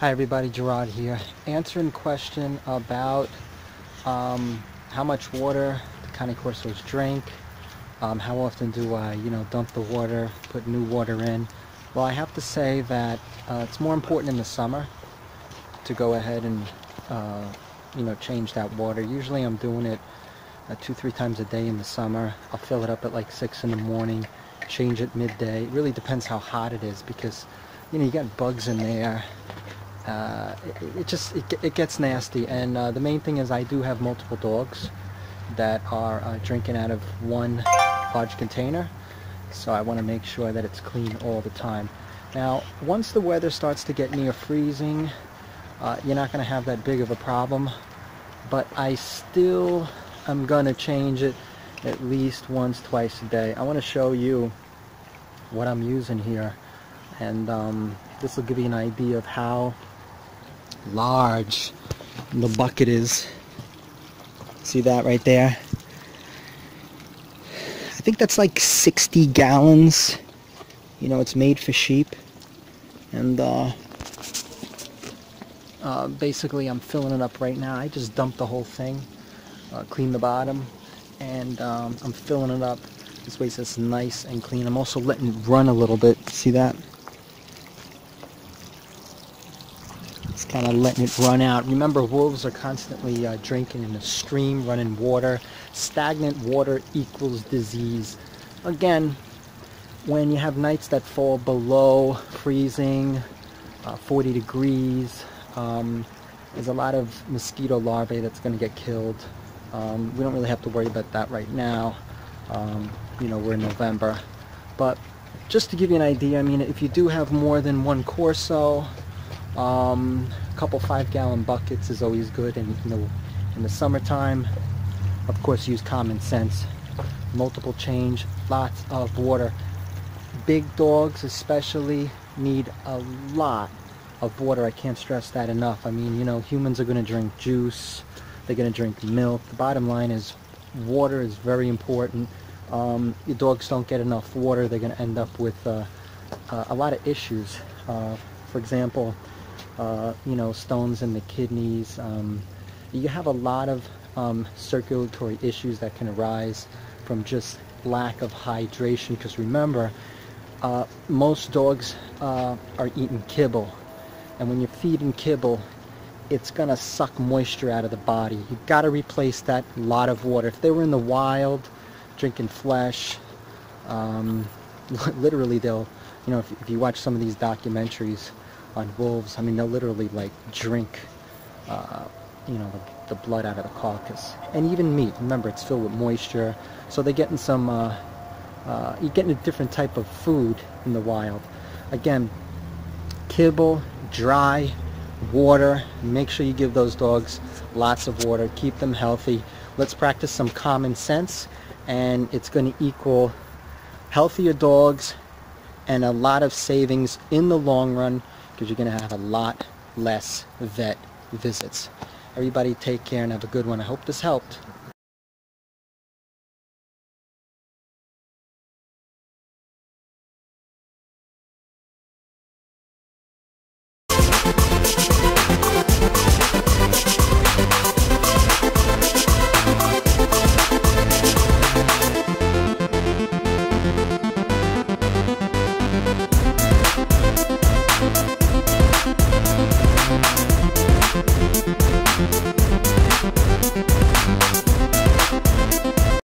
Hi everybody, Gerard here. Answering question about how much water the Cane Corsos drink. How often do I, dump the water, put new water in? Well, I have to say that it's more important in the summer to go ahead and, change that water. Usually I'm doing it 2-3 times a day in the summer. I'll fill it up at like 6 in the morning, change it midday. It really depends how hot it is because, you got bugs in there. It gets nasty, and the main thing is I do have multiple dogs that are drinking out of one large container, so I want to make sure that it's clean all the time. Now, once the weather starts to get near freezing, you're not going to have that big of a problem, but I still am going to change it at least once, twice a day. I want to show you what I'm using here, and this will give you an idea of how large the bucket is. See that right there? I think that's like 60 gallons. It's made for sheep, and basically I'm filling it up right now. I just dumped the whole thing, clean the bottom, and I'm filling it up this way so it's nice and clean. I'm also letting it run a little bit. See that? Kind of letting it run out. Remember, wolves are constantly drinking in a stream, running water. Stagnant water equals disease. Again, when you have nights that fall below freezing, 40 degrees, there's a lot of mosquito larvae that's going to get killed. We don't really have to worry about that right now. We're in November. But just to give you an idea, if you do have more than one Corso, a couple 5-gallon buckets is always good, and in the summertime, of course, use common sense. Multiple change, lots of water. Big dogs especially need a lot of water. I can't stress that enough. Humans are going to drink juice, they're going to drink milk. The bottom line is water is very important. Your dogs don't get enough water, they're going to end up with a lot of issues. For example, stones in the kidneys. You have a lot of circulatory issues that can arise from just lack of hydration, because remember, most dogs are eating kibble, and when you're feeding kibble, it's gonna suck moisture out of the body. You've got to replace that lot of water. If they were in the wild drinking flesh, literally they'll, if you watch some of these documentaries on wolves, they'll literally like drink the blood out of the carcass. And even meat, remember, it's filled with moisture, so they're getting some you're getting a different type of food in the wild. Again, kibble, dry, water. Make sure you give those dogs lots of water, keep them healthy. Let's practice some common sense, and it's going to equal healthier dogs and a lot of savings in the long run, because you're going to have a lot less vet visits. Everybody take care and have a good one. I hope this helped.